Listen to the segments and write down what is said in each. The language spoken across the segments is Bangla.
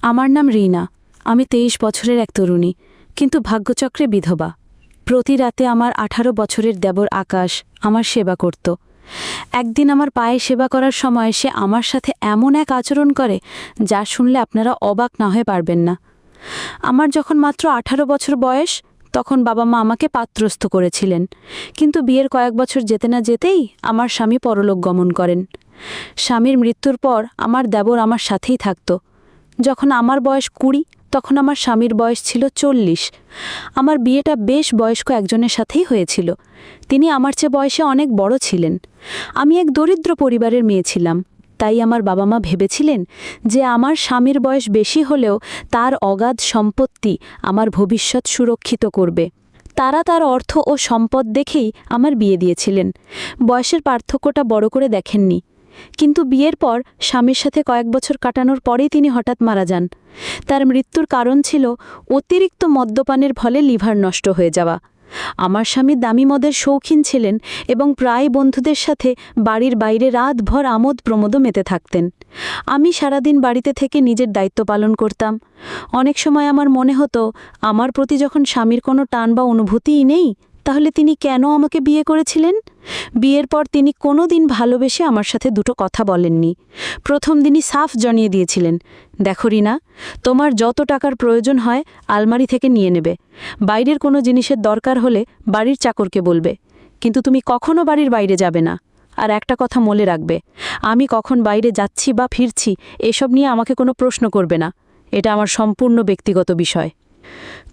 আমার নাম রিনা। আমি ২৩ বছরের এক তরুণী, কিন্তু ভাগ্যচক্রে বিধবা। প্রতি রাতে আমার ১৮ বছরের দেবর আকাশ আমার সেবা করত। একদিন আমার পায়ে সেবা করার সময় সে আমার সাথে এমন এক আচরণ করে যা শুনলে আপনারা অবাক না হয়ে পারবেন না। আমার যখন মাত্র ১৮ বছর বয়স, তখন বাবা মা আমাকে পাত্রস্থ করেছিলেন, কিন্তু বিয়ের কয়েক বছর যেতে না যেতেই আমার স্বামী পরলোক গমন করেন। স্বামীর মৃত্যুর পর আমার দেবর আমার সাথেই থাকত। যখন আমার বয়স ২০, তখন আমার স্বামীর বয়স ছিল ৪০। আমার বিয়েটা বেশ বয়স্ক একজনের সাথেই হয়েছিল। তিনি আমার চেয়ে বয়সে অনেক বড় ছিলেন। আমি এক দরিদ্র পরিবারের মেয়ে ছিলাম, তাই আমার বাবা মা ভেবেছিলেন যে আমার স্বামীর বয়স বেশি হলেও তার অগাধ সম্পত্তি আমার ভবিষ্যৎ সুরক্ষিত করবে। তারা তার অর্থ ও সম্পদ দেখেই আমার বিয়ে দিয়েছিলেন। বয়সের পার্থক্যটা বড় করে দেখেননি। কিন্তু বিয়ের পর স্বামীর সাথে কয়েক বছর কাটানোর পরেই তিনি হঠাৎ মারা যান। তার মৃত্যুর কারণ ছিল অতিরিক্ত মদ্যপানের ফলে লিভার নষ্ট হয়ে যাওয়া। আমার স্বামী দামি মদের শৌখিন ছিলেন এবং প্রায় বন্ধুদের সাথে বাড়ির বাইরে রাতভর আমোদ প্রমোদে মেতে থাকতেন। আমি সারাদিন বাড়িতে থেকে নিজের দায়িত্ব পালন করতাম। অনেক সময় আমার মনে হতো, আমার প্রতি যখন স্বামীর কোনো টান বা অনুভূতিই নেই, তাহলে তিনি কেন আমাকে বিয়ে করেছিলেন? বিয়ের পর তিনি কোনো দিন ভালোবেসে আমার সাথে দুটো কথা বলেননি। প্রথম দিনই সাফ জানিয়ে দিয়েছিলেন, দেখো রিনা, তোমার যত টাকার প্রয়োজন হয় আলমারি থেকে নিয়ে নেবে। বাইরের কোনো জিনিসের দরকার হলে বাড়ির চাকরকে বলবে, কিন্তু তুমি কখনো বাড়ির বাইরে যাবে না। আর একটা কথা মনে রাখবে, আমি কখন বাইরে যাচ্ছি বা ফিরছি এসব নিয়ে আমাকে কোনো প্রশ্ন করবে না। এটা আমার সম্পূর্ণ ব্যক্তিগত বিষয়।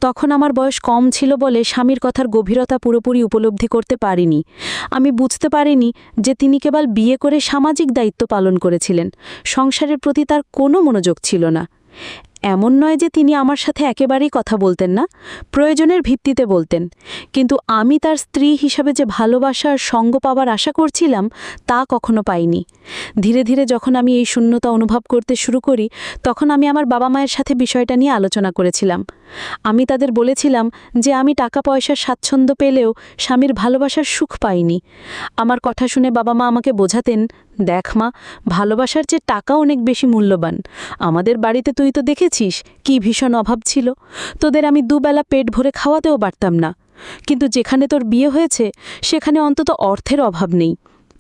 তখন আমার বয়স কম ছিল বলে স্বামীর কথার গভীরতা পুরোপুরি উপলব্ধি করতে পারিনি। আমি বুঝতে পারিনি যে তিনি কেবল বিয়ে করে সামাজিক দায়িত্ব পালন করেছিলেন, সংসারের প্রতি তার কোনো মনোযোগ ছিল না। এমন নয় যে তিনি আমার সাথে একেবারেই কথা বলতেন না, প্রয়োজনের ভিত্তিতে বলতেন, কিন্তু আমি তার স্ত্রী হিসাবে যে ভালোবাসা আর সঙ্গ পাওয়ার আশা করছিলাম তা কখনো পাইনি। ধীরে ধীরে যখন আমি এই শূন্যতা অনুভব করতে শুরু করি, তখন আমি আমার বাবা মায়ের সাথে বিষয়টা নিয়ে আলোচনা করেছিলাম। আমি তাদের বলেছিলাম যে আমি টাকা পয়সার স্বাচ্ছন্দ্য পেলেও স্বামীর ভালোবাসার সুখ পাইনি। আমার কথা শুনে বাবা মা আমাকে বোঝাতেন, দেখ মা, ভালোবাসার চেয়ে টাকা অনেক বেশি মূল্যবান। আমাদের বাড়িতে তুই তো দেখেছিস কি ভীষণ অভাব ছিল, তোদের আমি দুবেলা পেট ভরে খাওয়াতেও পারতাম না। কিন্তু যেখানে তোর বিয়ে হয়েছে সেখানে অন্তত অর্থের অভাব নেই।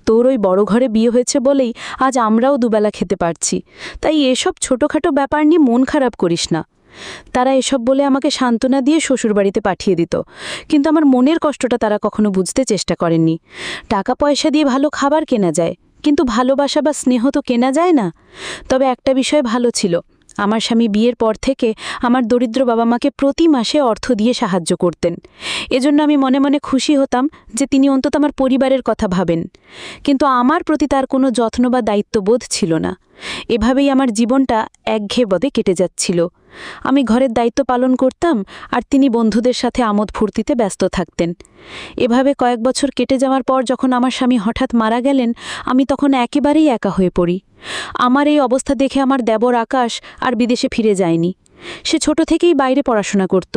তোর ওই বড় ঘরে বিয়ে হয়েছে বলেই আজ আমরাও দুবেলা খেতে পারছি। তাই এসব ছোটোখাটো ব্যাপার নিয়ে মন খারাপ করিস না। তারা এসব বলে আমাকে সান্ত্বনা দিয়ে শ্বশুরবাড়িতে পাঠিয়ে দিত, কিন্তু আমার মনের কষ্টটা তারা কখনো বুঝতে চেষ্টা করেননি। টাকা পয়সা দিয়ে ভালো খাবার কেনা যায়, কিন্তু ভালোবাসা বা স্নেহ তো কেনা যায় না। তবে একটা বিষয় ভালো ছিল, আমার স্বামী বিয়ের পর থেকে আমার দরিদ্র বাবা মাকে প্রতি মাসে অর্থ দিয়ে সাহায্য করতেন। এজন্য আমি মনে মনে খুশি হতাম যে তিনি অন্তত আমার পরিবারের কথা ভাবেন। কিন্তু আমার প্রতি তার কোনো যত্ন বা দায়িত্ববোধ ছিল না। এভাবেই আমার জীবনটা একঘেয়েভাবে কেটে যাচ্ছিল। আমি ঘরের দায়িত্ব পালন করতাম আর তিনি বন্ধুদের সাথে আমোদ ফুর্তিতে ব্যস্ত থাকতেন। এভাবে কয়েক বছর কেটে যাওয়ার পর যখন আমার স্বামী হঠাৎ মারা গেলেন, আমি তখন একেবারেই একা হয়ে পড়ি। আমার এই অবস্থা দেখে আমার দেবর আকাশ আর বিদেশে ফিরে যায়নি। সে ছোট থেকেই বাইরে পড়াশোনা করত।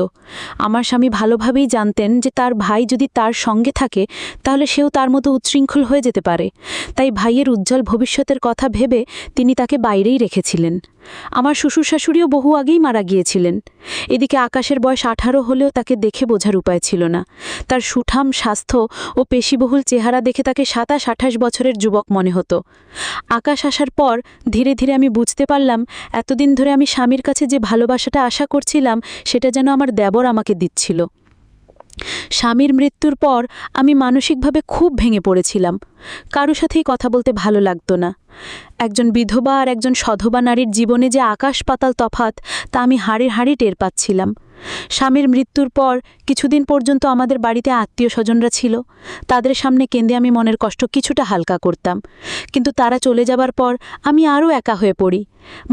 আমার স্বামী ভালোভাবেই জানতেন যে তার ভাই যদি তার সঙ্গে থাকে তাহলে সেও তার মতো উচ্ছৃঙ্খল হয়ে যেতে পারে। তাই ভাইয়ের উজ্জ্বল ভবিষ্যতের কথা ভেবে তিনি তাকে বাইরেই রেখেছিলেন। আমার শ্বশুর শাশুড়িও বহু আগেই মারা গিয়েছিলেন। এদিকে আকাশের বয়স ১৮ হলেও তাকে দেখে বোঝার উপায় ছিল না। তার সুঠাম স্বাস্থ্য ও পেশিবহুল চেহারা দেখে তাকে ২৭-২৮ বছরের যুবক মনে হতো। আকাশ আসার পর ধীরে ধীরে আমি বুঝতে পারলাম, এতদিন ধরে আমি স্বামীর কাছে যে ভালোবাসাটা আশা করছিলাম সেটা যেন আমার দেবর আমাকে দিচ্ছিল। স্বামীর মৃত্যুর পর আমি মানসিকভাবে খুব ভেঙে পড়েছিলাম। কারো সাথেই কথা বলতে ভালো লাগতো না। একজন বিধবা আর একজন সধবা নারীর জীবনে যে আকাশ পাতাল তফাৎ তা আমি হাড়ে হাড়ে টের পাচ্ছিলাম। স্বামীর মৃত্যুর পর কিছুদিন পর্যন্ত আমাদের বাড়িতে আত্মীয় স্বজনরা ছিল। তাদের সামনে কেঁদে আমি মনের কষ্ট কিছুটা হালকা করতাম, কিন্তু তারা চলে যাবার পর আমি আরও একা হয়ে পড়ি।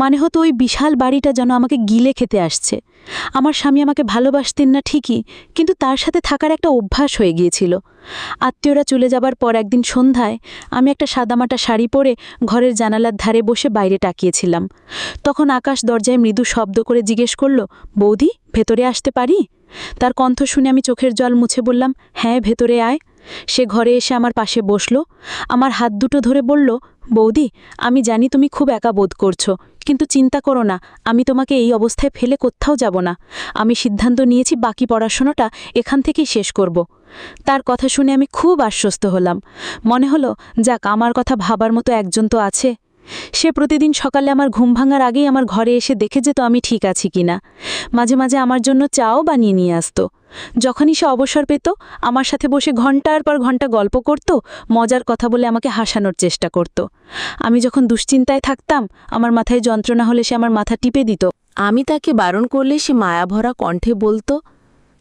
মানে হতো ওই বিশাল বাড়িটা যেন আমাকে গিলে খেতে আসছে। আমার স্বামী আমাকে ভালোবাসতেন না ঠিকই, কিন্তু তার সাথে থাকার একটা অভ্যাস হয়ে গিয়েছিল। আত্মীয়রা চলে যাবার পর একদিন সন্ধ্যায় আমি একটা সাদামাটা শাড়ি পরে ঘরের জানালার ধারে বসে বাইরে তাকিয়েছিলাম। তখন আকাশ দরজায় মৃদু শব্দ করে জিজ্ঞেস করল, বৌদি, ভেতরে আসতে পারি? তার কণ্ঠ শুনে আমি চোখের জল মুছে বললাম, হ্যাঁ, ভেতরে আয়। সে ঘরে এসে আমার পাশে বসল, আমার হাত দুটো ধরে বলল, বৌদি, আমি জানি তুমি খুব একা বোধ করছো, কিন্তু চিন্তা করো না, আমি তোমাকে এই অবস্থায় ফেলে কোথাও যাব না। আমি সিদ্ধান্ত নিয়েছি বাকি পড়াশোনাটা এখান থেকেই শেষ করব। তার কথা শুনে আমি খুব আশ্বস্ত হলাম। মনে হলো, যাক, আমার কথা ভাবার মতো একজন তো আছে। সে প্রতিদিন সকালে আমার ঘুম ভাঙার আগেই আমার ঘরে এসে দেখে যেত আমি ঠিক আছি কিনা। মাঝে মাঝে আমার জন্য চাও বানিয়ে নিয়ে আসতো। যখনই সে অবসর পেত, আমার সাথে বসে ঘন্টার পর ঘন্টা গল্প করত, মজার কথা বলে আমাকে হাসানোর চেষ্টা করত। আমি যখন দুশ্চিন্তায় থাকতাম, আমার মাথায় যন্ত্রণা হলে সে আমার মাথা টিপে দিত। আমি তাকে বারণ করলে সে মায়াভরা কণ্ঠে বলতো,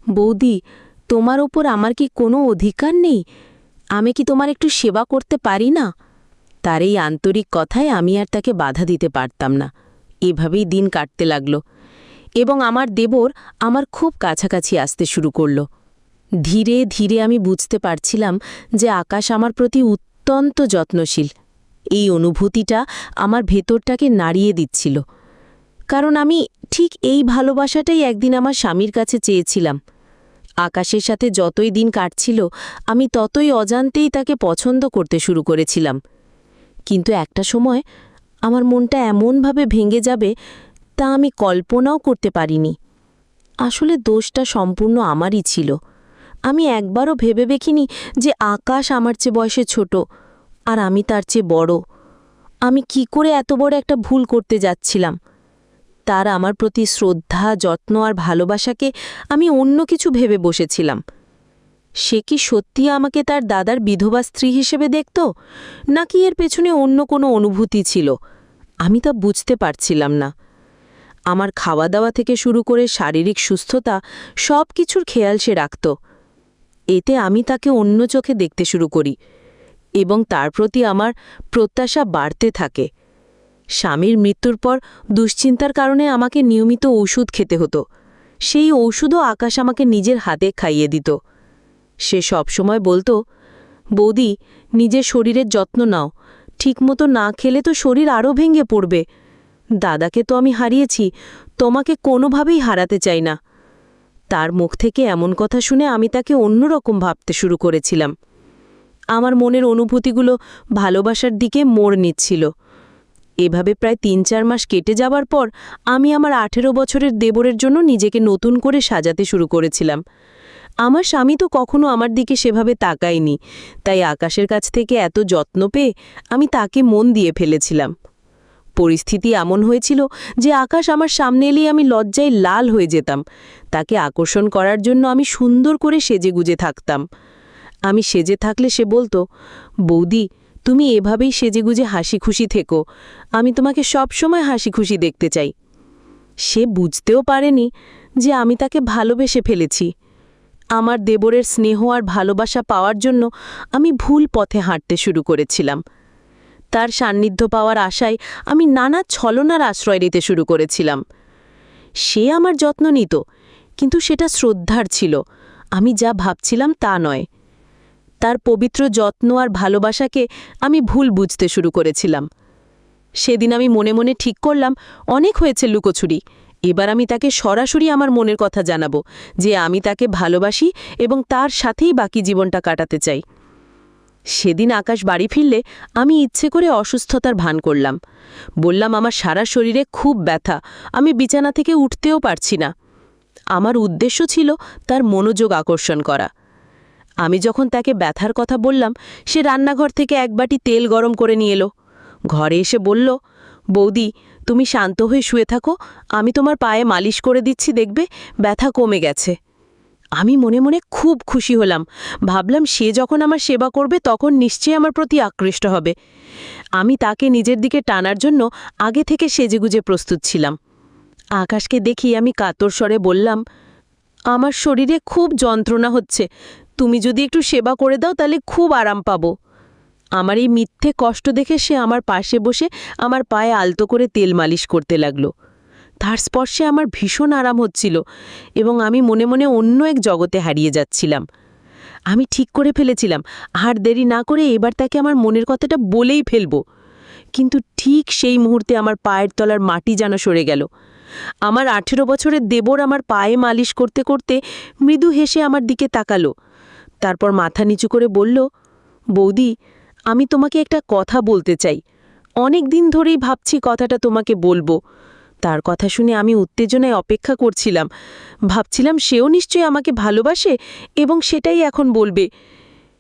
বৌদি, তোমার ওপর আমার কি কোনো অধিকার নেই? আমি কি তোমার একটু সেবা করতে পারি না? তার এই আন্তরিক কথায় আমি আর তাকে বাধা দিতে পারতাম না। এভাবেই দিন কাটতে লাগল এবং আমার দেবর আমার খুব কাছাকাছি আসতে শুরু করল। ধীরে ধীরে আমি বুঝতে পারছিলাম যে আকাশ আমার প্রতি অত্যন্ত যত্নশীল। এই অনুভূতিটা আমার ভেতরটাকে নাড়িয়ে দিচ্ছিল, কারণ আমি ঠিক এই ভালোবাসাটাই একদিন আমার স্বামীর কাছে চেয়েছিলাম। আকাশের সাথে যতই দিন কাটছিল, আমি ততই অজান্তেই তাকে পছন্দ করতে শুরু করেছিলাম। কিন্তু একটা সময় আমার মনটা এমনভাবে ভেঙে যাবে তা আমি কল্পনাও করতে পারিনি। আসলে দোষটা সম্পূর্ণ আমারই ছিল। আমি একবারও ভেবে দেখিনি যে আকাশ আমার চেয়ে বয়সে ছোট আর আমি তার চেয়ে বড়। আমি কি করে এত বড় একটা ভুল করতে যাচ্ছিলাম? তার আমার প্রতি শ্রদ্ধা, যত্ন আর ভালোবাসাকে আমি অন্য কিছু ভেবে বসেছিলাম। সে কি সত্যি আমাকে তার দাদার বিধবা স্ত্রী হিসেবে দেখত, নাকি এর পেছনে অন্য কোনো অনুভূতি ছিল? আমি তা বুঝতে পারছিলাম না। আমার খাওয়া দাওয়া থেকে শুরু করে শারীরিক সুস্থতা, সব কিছুর খেয়াল সে রাখত। এতে আমি তাকে অন্য চোখে দেখতে শুরু করি এবং তার প্রতি আমার প্রত্যাশা বাড়তে থাকে। স্বামীর মৃত্যুর পর দুশ্চিন্তার কারণে আমাকে নিয়মিত ওষুধ খেতে হতো। সেই ওষুধও আকাশ আমাকে নিজের হাতে খাইয়ে দিত। সে সবসময় বলতো, বৌদি, নিজের শরীরের যত্ন নাও, ঠিকমতো না খেলে তো শরীর আরও ভেঙে পড়বে। দাদাকে তো আমি হারিয়েছি, তোমাকে কোনোভাবেই হারাতে চাই না। তার মুখ থেকে এমন কথা শুনে আমি তাকে অন্যরকম ভাবতে শুরু করেছিলাম। আমার মনের অনুভূতিগুলো ভালোবাসার দিকে মোড় নিচ্ছিল। এভাবে প্রায় ৩-৪ মাস কেটে যাবার পর আমি আমার ১৮ বছরের দেবরের জন্য নিজেকে নতুন করে সাজাতে শুরু করেছিলাম। আমার স্বামী তো কখনো আমার দিকে সেভাবে তাকায়নি, তাই আকাশের কাছ থেকে এত যত্ন পেয়ে আমি তাকে মন দিয়ে ফেলেছিলাম। পরিস্থিতি এমন হয়েছিল যে আকাশ আমার সামনে এলেই আমি লজ্জায় লাল হয়ে যেতাম। তাকে আকর্ষণ করার জন্য আমি সুন্দর করে সেজেগুজে থাকতাম। আমি সেজে থাকলে সে বলতো, বৌদি, তুমি এভাবেই সেজেগুজে হাসি খুশি থেকো, আমি তোমাকে সবসময় হাসি খুশি দেখতে চাই। সে বুঝতেও পারেনি যে আমি তাকে ভালোবেসে ফেলেছি। আমার দেবরের স্নেহ আর ভালোবাসা পাওয়ার জন্য আমি ভুল পথে হাঁটতে শুরু করেছিলাম। তার সান্নিধ্য পাওয়ার আশায় আমি নানা ছলনার আশ্রয় নিতে শুরু করেছিলাম। সে আমার যত্ন নিত, কিন্তু সেটা শ্রদ্ধার ছিল, আমি যা ভাবছিলাম তা নয়। তার পবিত্র যত্ন আর ভালোবাসাকে আমি ভুল বুঝতে শুরু করেছিলাম। সেদিন আমি মনে মনে ঠিক করলাম, অনেক হয়েছে লুকোছুরি, এবার আমি তাকে সরাসরি আমার মনের কথা জানাবো যে আমি তাকে ভালোবাসি এবং তার সাথেই বাকি জীবনটা কাটাতে চাই। সেদিন আকাশ বাড়ি ফিরলে আমি ইচ্ছে করে অসুস্থতার ভান করলাম। বললাম, আমার সারা শরীরে খুব ব্যথা, আমি বিছানা থেকে উঠতেও পারছি না। আমার উদ্দেশ্য ছিল তার মনোযোগ আকর্ষণ করা। আমি যখন তাকে ব্যথার কথা বললাম, সে রান্নাঘর থেকে এক বাটি তেল গরম করে নিয়ে এলো। ঘরে এসে বলল, বৌদি, তুমি শান্ত হয়ে শুয়ে থাকো, আমি তোমার পায়ে মালিশ করে দিচ্ছি, দেখবে ব্যথা কমে গেছে। আমি মনে মনে খুব খুশি হলাম। ভাবলাম, সে যখন আমার সেবা করবে তখন নিশ্চয়ই আমার প্রতি আকৃষ্ট হবে। আমি তাকে নিজের দিকে টানার জন্য আগে থেকে সেজেগুজে প্রস্তুত ছিলাম। আকাশকে দেখি আমি কাতর স্বরে বললাম, আমার শরীরে খুব যন্ত্রণা হচ্ছে, তুমি যদি একটু সেবা করে দাও তাহলে খুব আরাম পাবো। আমার এই মিথ্যে কষ্ট দেখে সে আমার পাশে বসে আমার পায়ে আলতো করে তেল মালিশ করতে লাগল। তার স্পর্শে আমার ভীষণ আরাম হচ্ছিল এবং আমি মনে মনে অন্য এক জগতে হারিয়ে যাচ্ছিলাম। আমি ঠিক করে ফেলেছিলাম, আর দেরি না করে এবার তাকে আমার মনের কথাটা বলেই ফেলব। কিন্তু ঠিক সেই মুহূর্তে আমার পায়ের তলার মাটি যেন সরে গেল। আমার ১৮ বছরের দেবর আমার পায়ে মালিশ করতে করতে মৃদু হেসে আমার দিকে তাকালো। তারপর মাথা নিচু করে বলল, বৌদি, আমি তোমাকে একটা কথা বলতে চাই। অনেক দিন ধরেই ভাবছি কথাটা তোমাকে বলবো। তার কথা শুনে আমি উত্তেজনায় অপেক্ষা করছিলাম। ভাবছিলাম সেও নিশ্চয়ই আমাকে ভালোবাসে এবং সেটাই এখন বলবে।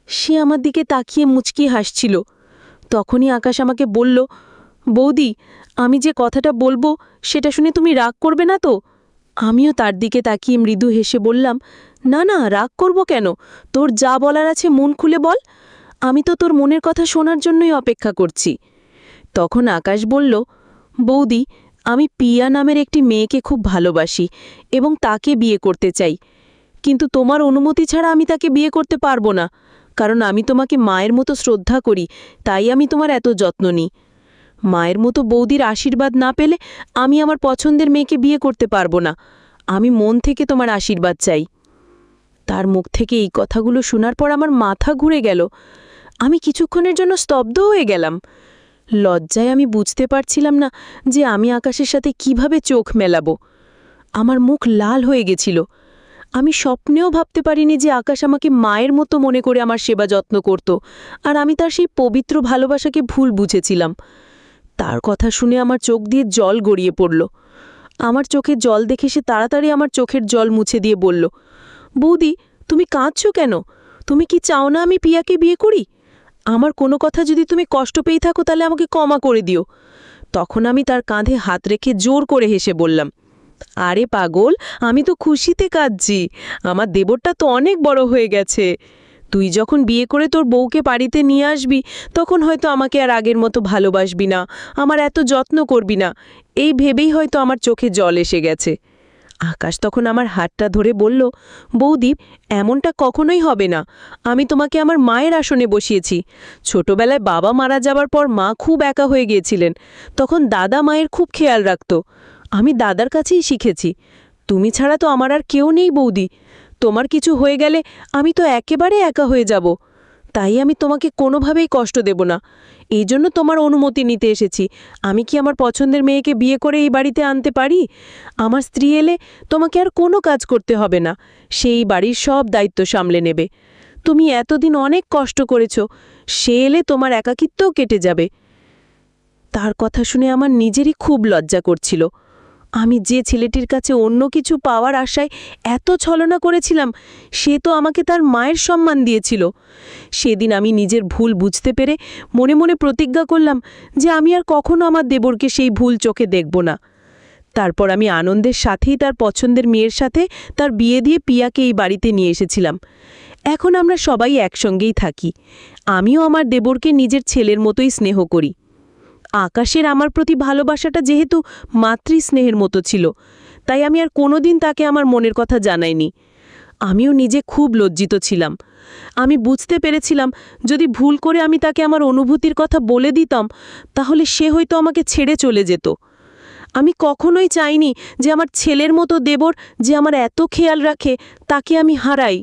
সে আমার দিকে তাকিয়ে মুচকি হাসছিল। তখনই আকাশ আমাকে বলল, বৌদি, আমি যে কথাটা বলবো সেটা শুনে তুমি রাগ করবে না তো? আমিও তার দিকে তাকিয়ে মৃদু হেসে বললাম, না না, রাগ করব কেন? তোর যা বলার আছে মন খুলে বল। আমি তো তোর মনের কথা শোনার জন্যই অপেক্ষা করছি। তখন আকাশ বলল, বৌদি, আমি পিয়া নামের একটি মেয়েকে খুব ভালোবাসি এবং তাকে বিয়ে করতে চাই। কিন্তু তোমার অনুমতি ছাড়া আমি তাকে বিয়ে করতে পারবো না, কারণ আমি তোমাকে মায়ের মতো শ্রদ্ধা করি, তাই আমি তোমার এত যত্ন নিই। মায়ের মতো বৌদির আশীর্বাদ না পেলে আমি আমার পছন্দের মেয়েকে বিয়ে করতে পারবো না। আমি মন থেকে তোমার আশীর্বাদ চাই। তার মুখ থেকে এই কথাগুলো শোনার পর আমার মাথা ঘুরে গেল। আমি কিছুক্ষণের জন্য স্তব্ধ হয়ে গেলাম। লজ্জায় আমি বুঝতে পারছিলাম না যে আমি আকাশের সাথে কিভাবে চোখ মেলাবো। আমার মুখ লাল হয়ে গেছিল। আমি স্বপ্নেও ভাবতে পারিনি যে আকাশ আমাকে মায়ের মতো মনে করে আমার সেবা যত্ন করত, আর আমি তার সেই পবিত্র ভালোবাসাকে ভুল বুঝেছিলাম। তার কথা শুনে আমার চোখ দিয়ে জল গড়িয়ে পড়ল। আমার চোখে জল দেখে সে তাড়াতাড়ি আমার চোখের জল মুছে দিয়ে বলল, বৌদি, তুমি কাঁদছ কেন? তুমি কি চাও না আমি পিয়াকে বিয়ে করি? আমার কোনো কথা যদি তুমি কষ্ট পেয়ে থাকো তাহলে আমাকে ক্ষমা করে দিও। তখন আমি তার কাঁধে হাত রেখে জোর করে হেসে বললাম, আরে পাগল, আমি তো খুশিতে কাঁদছি। আমার দেবরটা তো অনেক বড় হয়ে গেছে। তুই যখন বিয়ে করে তোর বউকে বাড়িতে নিয়ে আসবি তখন হয়তো আমাকে আর আগের মতো ভালোবাসবি না, আমার এত যত্ন করবি না, এই ভেবেই হয়তো আমার চোখে জল এসে গেছে। আকাশ তখন আমার হাতটা ধরে বলল, বৌদি, এমনটা কখনোই হবে না। আমি তোমাকে আমার মায়ের আসনে বসিয়েছি। ছোটবেলায় বাবা মারা যাবার পর মা খুব একা হয়ে গিয়েছিলেন, তখন দাদা মায়ের খুব খেয়াল রাখত। আমি দাদার কাছেই শিখেছি। তুমি ছাড়া তো আমার আর কেউ নেই বৌদি। তোমার কিছু হয়ে গেলে আমি তো একেবারে একা হয়ে যাব। তাই আমি তোমাকে কোনোভাবেই কষ্ট দেব না। এই জন্য তোমার অনুমতি নিতে এসেছি। আমি কি আমার পছন্দের মেয়েকে বিয়ে করে এই বাড়িতে আনতে পারি? আমার স্ত্রী এলে তোমাকে আর কোনো কাজ করতে হবে না, সেই বাড়ির সব দায়িত্ব সামলে নেবে। তুমি এতদিন অনেক কষ্ট করেছ, সে এলে তোমার একাকিত্বও কেটে যাবে। তার কথা শুনে আমার নিজেরই খুব লজ্জা করছিল। আমি যে ছেলেটির কাছে অন্য কিছু পাওয়ার আশায় এত ছলনা করেছিলাম, সে তো আমাকে তার মায়ের সম্মান দিয়েছিল। সেদিন আমি নিজের ভুল বুঝতে পেরে মনে মনে প্রতিজ্ঞা করলাম যে আমি আর কখনো আমার দেবরকে সেই ভুল চোখে দেখব না। তারপর আমি আনন্দের সাথেই তার পছন্দের মেয়ের সাথে তার বিয়ে দিয়ে পিয়াকে এই বাড়িতে নিয়ে এসেছিলাম। এখন আমরা সবাই একসঙ্গেই থাকি। আমিও আমার দেবরকে নিজের ছেলের মতোই স্নেহ করি। আকাশের আমার প্রতি ভালোবাসাটা যেহেতু মাতৃস্নেহের মতো ছিল, তাই আমি আর কোনোদিন তাকে আমার মনের কথা জানাইনি। আমিও নিজে খুব লজ্জিত ছিলাম। আমি বুঝতে পেরেছিলাম যদি ভুল করে আমি তাকে আমার অনুভূতির কথা বলে দিতাম তাহলে সে হয়তো আমাকে ছেড়ে চলে যেত। আমি কখনোই চাইনি যে আমার ছেলের মতো দেবর, যে আমার এত খেয়াল রাখে, তাকে আমি হারাই।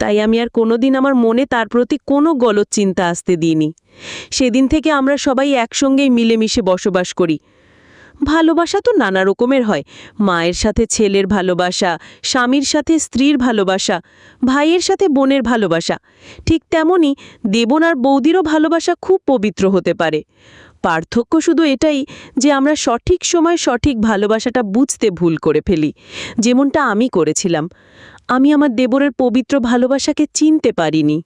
তাই আমি আর কোনোদিন আমার মনে তার প্রতি কোনো গলদ চিন্তা আসতে দিইনি। সেদিন থেকে আমরা সবাই একসঙ্গেই মিলেমিশে বসবাস করি। ভালোবাসা তো নানা রকমের হয়। মায়ের সাথে ছেলের ভালোবাসা, স্বামীর সাথে স্ত্রীর ভালোবাসা, ভাইয়ের সাথে বোনের ভালোবাসা। ঠিক তেমনি দেবন আর বৌদিরও ভালোবাসা খুব পবিত্র হতে পারে। পার্থক্য শুধু এটাই যে আমরা সঠিক সময় সঠিক ভালোবাসাটা বুঝতে ভুল করে ফেলি, যেমনটা আমি করেছিলাম। আমি আমার দেবরের পবিত্র ভালোবাসাকে চিনতে পারিনি।